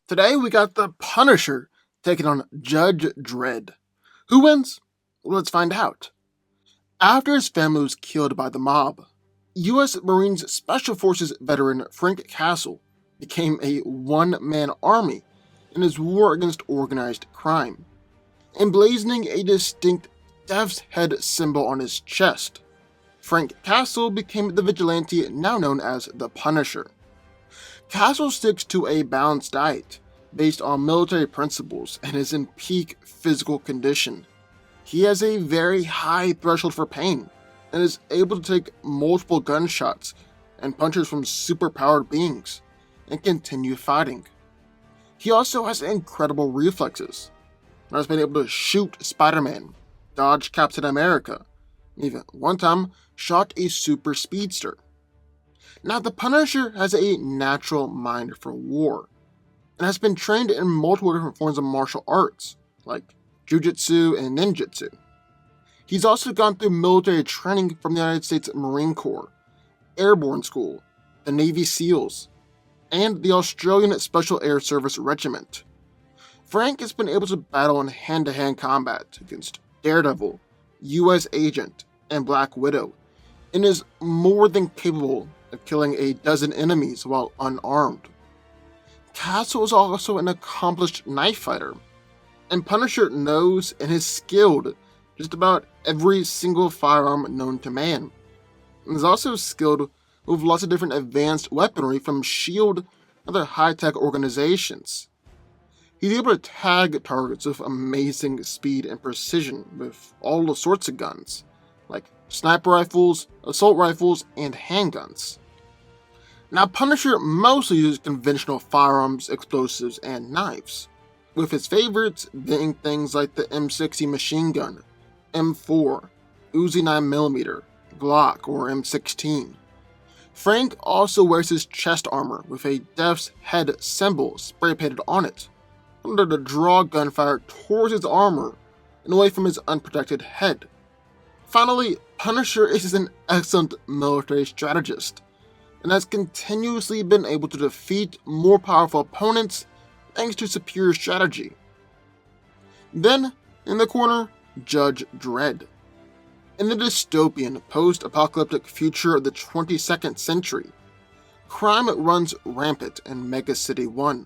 Today we got the Punisher taking on Judge Dredd. Who wins? Well, let's find out. After his family was killed by the mob, U.S. Marines Special Forces veteran Frank Castle became a one-man army in his war against organized crime, emblazoning a distinct death's head symbol on his chest. Frank Castle became the vigilante now known as the Punisher. Castle sticks to a balanced diet based on military principles and is in peak physical condition. He has a very high threshold for pain and is able to take multiple gunshots and punches from superpowered beings and continue fighting. He also has incredible reflexes and has been able to shoot Spider-Man, dodge Captain America, and even one time shot a super speedster. Now, the Punisher has a natural mind for war, and has been trained in multiple different forms of martial arts, like Jiu-Jitsu and Ninjutsu. He's also gone through military training from the United States Marine Corps, Airborne School, the Navy SEALs, and the Australian Special Air Service Regiment. Frank has been able to battle in hand-to-hand combat against Daredevil, US Agent, and Black Widow, and is more than capable of killing a dozen enemies while unarmed. Castle is also an accomplished knife fighter, and Punisher knows and is skilled just about every single firearm known to man, and is also skilled with lots of different advanced weaponry from S.H.I.E.L.D. and other high-tech organizations. He's able to tag targets with amazing speed and precision with all sorts of guns, like sniper rifles, assault rifles, and handguns. Now, Punisher mostly uses conventional firearms, explosives, and knives, with his favorites being things like the M60 machine gun, M4, Uzi 9mm, Glock, or M16. Frank also wears his chest armor with a Death's Head symbol spray painted on it, in order to draw gunfire towards his armor and away from his unprotected head. Finally, Punisher is an excellent military strategist, and has continuously been able to defeat more powerful opponents thanks to superior strategy. Then, in the corner, Judge Dredd. In the dystopian, post-apocalyptic future of the 22nd century, crime runs rampant in Mega City 1.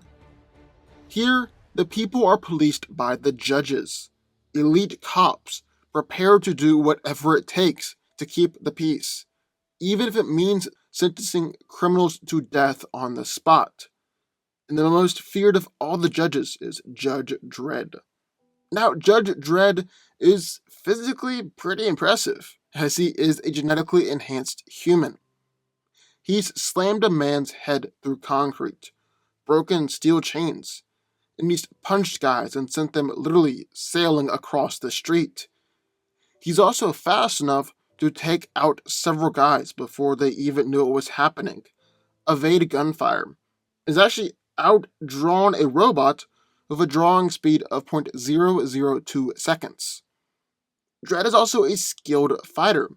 Here, the people are policed by the judges, elite cops prepared to do whatever it takes to keep the peace, even if it means sentencing criminals to death on the spot. And the most feared of all the judges is Judge Dredd. Now, Judge Dredd is physically pretty impressive, as he is a genetically enhanced human. He's slammed a man's head through concrete, broken steel chains, and he's punched guys and sent them literally sailing across the street. He's also fast enough to take out several guys before they even knew what was happening, evade gunfire, is actually outdrawn a robot with a drawing speed of 0.002 seconds. Dredd is also a skilled fighter,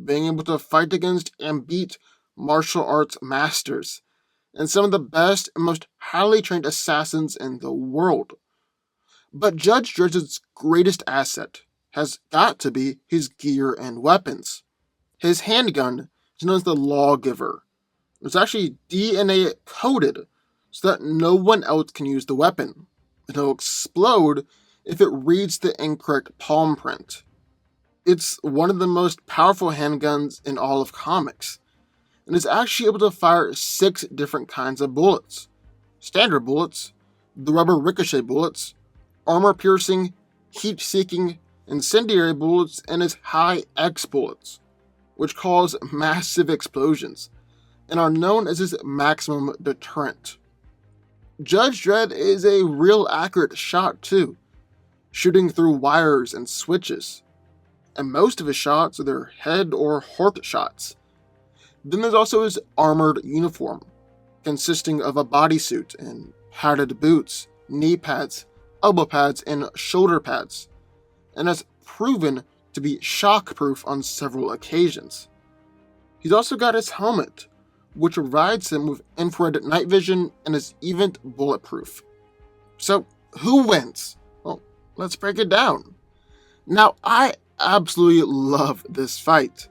being able to fight against and beat martial arts masters, and some of the best and most highly trained assassins in the world. But Judge Dredd's greatest asset has got to be his gear and weapons. His handgun is known as the Lawgiver. It's actually DNA coded so that no one else can use the weapon. It'll explode if it reads the incorrect palm print. It's one of the most powerful handguns in all of comics, and is actually able to fire 6 different kinds of bullets. Standard bullets, the rubber ricochet bullets, armor-piercing, heat-seeking, incendiary bullets, and his high-X bullets, which cause massive explosions, and are known as his maximum deterrent. Judge Dredd is a real accurate shot too, shooting through wires and switches, and most of his shots are their head or heart shots. Then there's also his armored uniform, consisting of a bodysuit and padded boots, knee pads, elbow pads, and shoulder pads, and has proven to be shockproof on several occasions. He's also got his helmet, which provides him with infrared night vision and is even bulletproof So, who wins? Well, let's break it down. Now, I absolutely love this fight,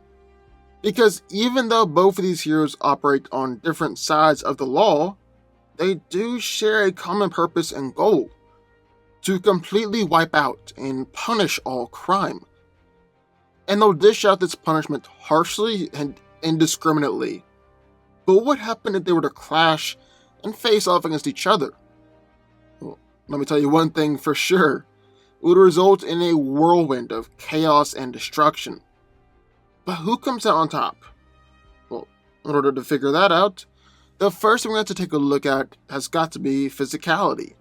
because even though both of these heroes operate on different sides of the law, they do share a common purpose and goal: to completely wipe out and punish all crime. And they'll dish out this punishment harshly and indiscriminately. But what would happen if they were to clash and face off against each other? Well, let me tell you one thing for sure: it would result in a whirlwind of chaos and destruction. But who comes out on top? Well, in order to figure that out, the first thing we have to take a look at has got to be physicality.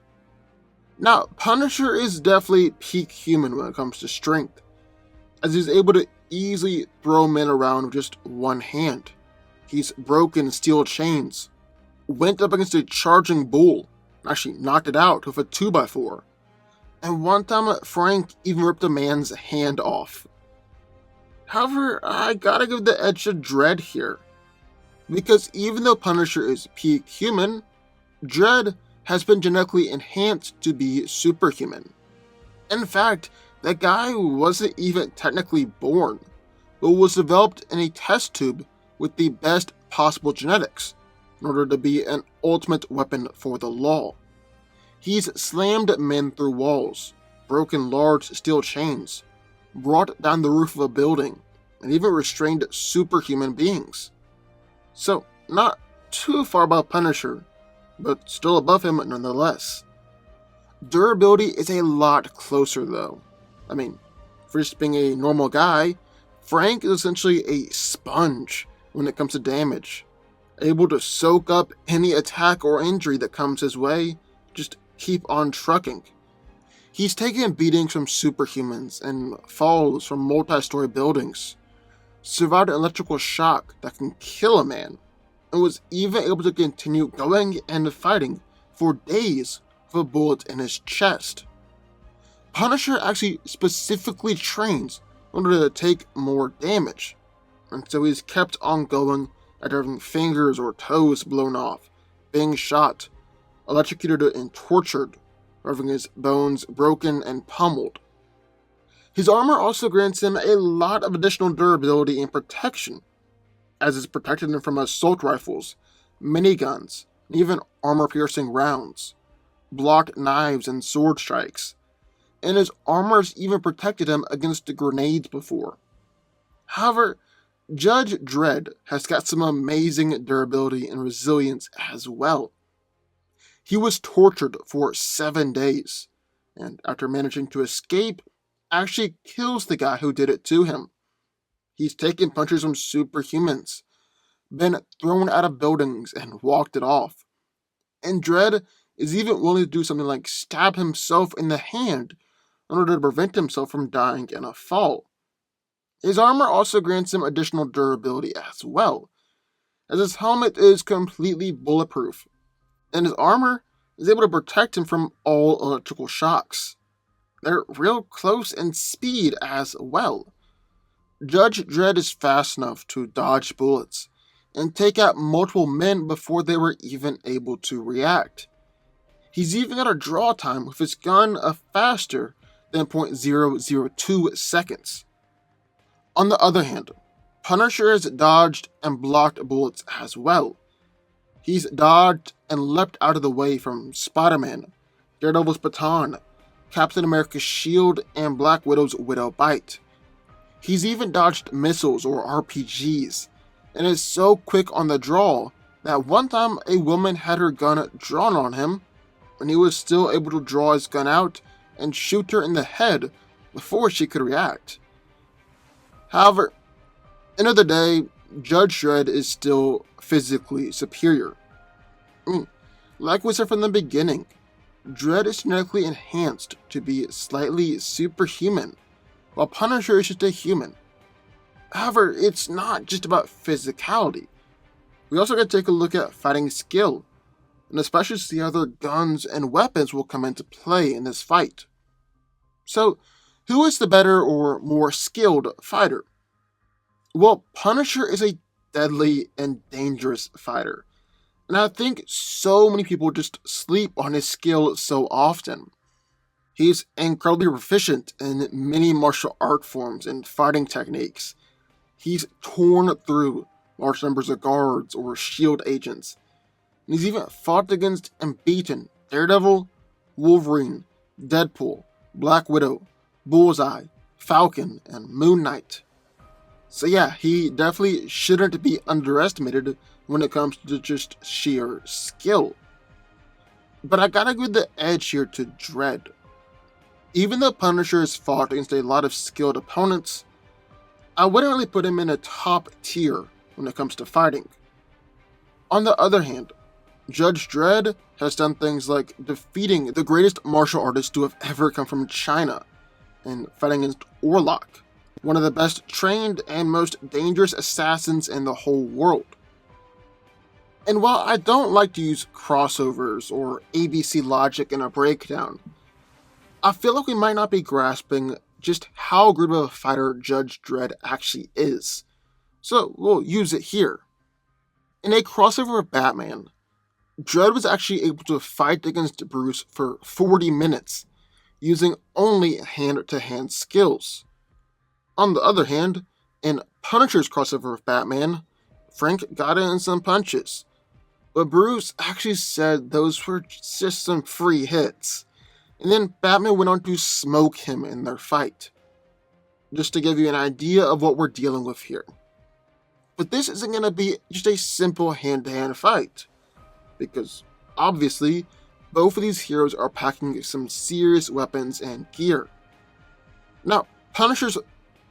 Now, Punisher is definitely peak human when it comes to strength, as he's able to easily throw men around with just one hand. He's broken steel chains, went up against a charging bull, and actually knocked it out with a 2x4. And one time, Frank even ripped a man's hand off. However, I gotta give the edge to Dredd here, because even though Punisher is peak human, Dredd has been genetically enhanced to be superhuman. In fact, that guy wasn't even technically born, but was developed in a test tube with the best possible genetics in order to be an ultimate weapon for the law. He's slammed men through walls, broken large steel chains, brought down the roof of a building, and even restrained superhuman beings. So, not too far above Punisher, but still above him nonetheless. Durability is a lot closer though. I mean, for just being a normal guy, Frank is essentially a sponge when it comes to damage, able to soak up any attack or injury that comes his way, just keep on trucking. He's taken beatings from superhumans and falls from multi-story buildings, survived an electrical shock that can kill a man, and was even able to continue going and fighting for days with a bullet in his chest. Punisher actually specifically trains in order to take more damage, and so he's kept on going after having fingers or toes blown off, being shot, electrocuted and tortured, or having his bones broken and pummeled. His armor also grants him a lot of additional durability and protection, as it's protected him from assault rifles, miniguns, and even armor-piercing rounds, blocked knives and sword strikes, and his armor's even protected him against grenades before. However, Judge Dredd has got some amazing durability and resilience as well. He was tortured for 7 days, and after managing to escape, actually kills the guy who did it to him. He's taken punches from superhumans, been thrown out of buildings and walked it off. And Dredd is even willing to do something like stab himself in the hand in order to prevent himself from dying in a fall. His armor also grants him additional durability as well, as his helmet is completely bulletproof, and his armor is able to protect him from all electrical shocks. They're real close in speed as well. Judge Dredd is fast enough to dodge bullets and take out multiple men before they were even able to react. He's even got a draw time with his gun faster than 0.002 seconds. On the other hand, Punisher has dodged and blocked bullets as well. He's dodged and leapt out of the way from Spider-Man, Daredevil's baton, Captain America's shield, and Black Widow's widow bite. He's even dodged missiles or RPGs, and is so quick on the draw that one time a woman had her gun drawn on him, and he was still able to draw his gun out and shoot her in the head before she could react. However, end of the day, Judge Dredd is still physically superior. Like we said from the beginning, Dredd is genetically enhanced to be slightly superhuman, while Punisher is just a human. However, it's not just about physicality. We also got to take a look at fighting skill, and especially see how their guns and weapons will come into play in this fight. So, who is the better or more skilled fighter? Well, Punisher is a deadly and dangerous fighter, And I think so many people just sleep on his skill so often. He's incredibly proficient in many martial art forms and fighting techniques. He's torn through large numbers of guards or shield agents, and he's even fought against and beaten Daredevil, Wolverine, Deadpool, Black Widow, Bullseye, Falcon, and Moon Knight. So yeah, he definitely shouldn't be underestimated when it comes to just sheer skill. But I gotta give the edge here to Dredd. Even though Punisher has fought against a lot of skilled opponents, I wouldn't really put him in a top tier when it comes to fighting. On the other hand, Judge Dredd has done things like defeating the greatest martial artist to have ever come from China and fighting against Orlok, one of the best trained and most dangerous assassins in the whole world. And while I don't like to use crossovers or ABC logic in a breakdown, I feel like we might not be grasping just how good of a fighter Judge Dredd actually is. So we'll use it here. In a crossover of Batman, Dredd was actually able to fight against Bruce for 40 minutes, using only hand-to-hand skills. On the other hand, in Punisher's crossover of Batman, Frank got in some punches, but Bruce actually said those were just some free hits, and then Batman went on to smoke him in their fight. Just to give you an idea of what we're dealing with here. But this isn't going to be just a simple hand-to-hand fight, because obviously, both of these heroes are packing some serious weapons and gear. Now, Punisher's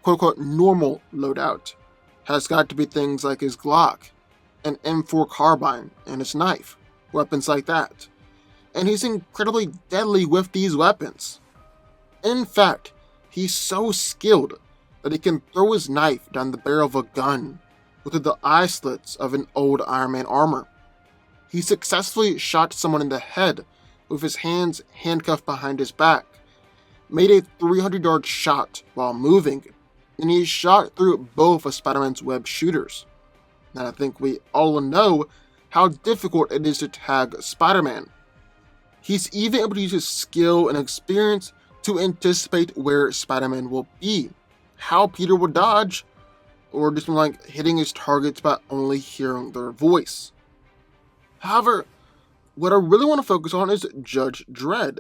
quote-unquote normal loadout has got to be things like his Glock, an M4 carbine, and his knife, weapons like that. And he's incredibly deadly with these weapons. In fact, he's so skilled that he can throw his knife down the barrel of a gun through the eye slits of an old Iron Man armor. He successfully shot someone in the head with his hands handcuffed behind his back, made a 300-yard shot while moving, and he shot through both of Spider-Man's web shooters. And I think we all know how difficult it is to tag Spider-Man. He's even able to use his skill and experience to anticipate where Spider-Man will be, how Peter will dodge, or just like hitting his targets by only hearing their voice. However, what I really want to focus on is Judge Dredd,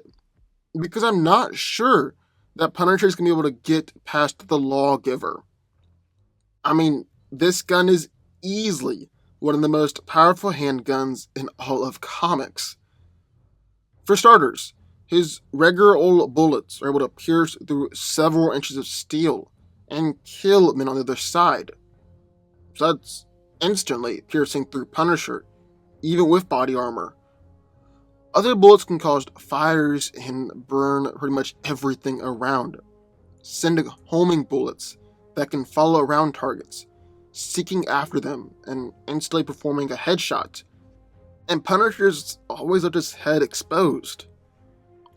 because I'm not sure that Punisher is going to be able to get past the Lawgiver. I mean, this gun is easily one of the most powerful handguns in all of comics. For starters, his regular old bullets are able to pierce through several inches of steel and kill men on the other side. So that's instantly piercing through Punisher, even with body armor. Other bullets can cause fires and burn pretty much everything around, sending homing bullets that can follow around targets, seeking after them and instantly performing a headshot. And Punisher's always left his head exposed.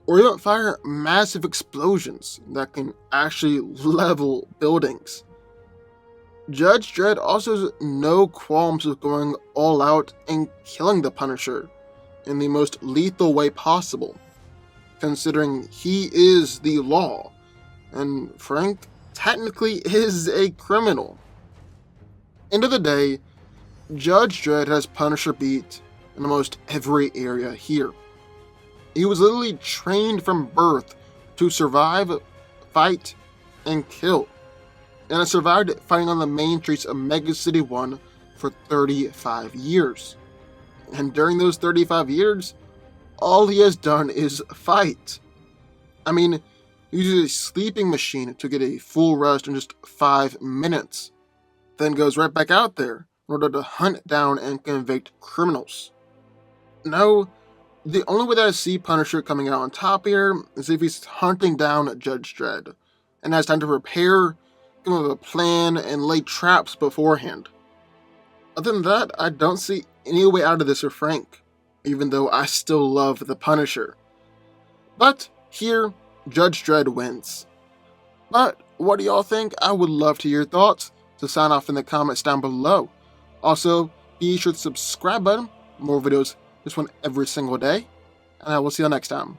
Or even fire massive explosions that can actually level buildings. Judge Dredd also has no qualms with going all out and killing the Punisher in the most lethal way possible, considering he is the law, and Frank technically is a criminal. End of the day, Judge Dredd has Punisher beat in almost every area here. He was literally trained from birth to survive, fight, and kill, and has survived fighting on the main streets of Mega City 1 for 35 years. And during those 35 years, all he has done is fight. I mean, he uses a sleeping machine to get a full rest in just 5 minutes, then goes right back out there in order to hunt down and convict criminals. No, the only way that I see Punisher coming out on top here is if he's hunting down Judge Dredd and has time to prepare, come up with a plan, and lay traps beforehand. Other than that, I don't see any way out of this for Frank, even though I still love the Punisher. But here, Judge Dredd wins. But what do y'all think? I would love to hear your thoughts, so sign off in the comments down below. Also, be sure to subscribe button more videos, this one every single day, and I will see you next time.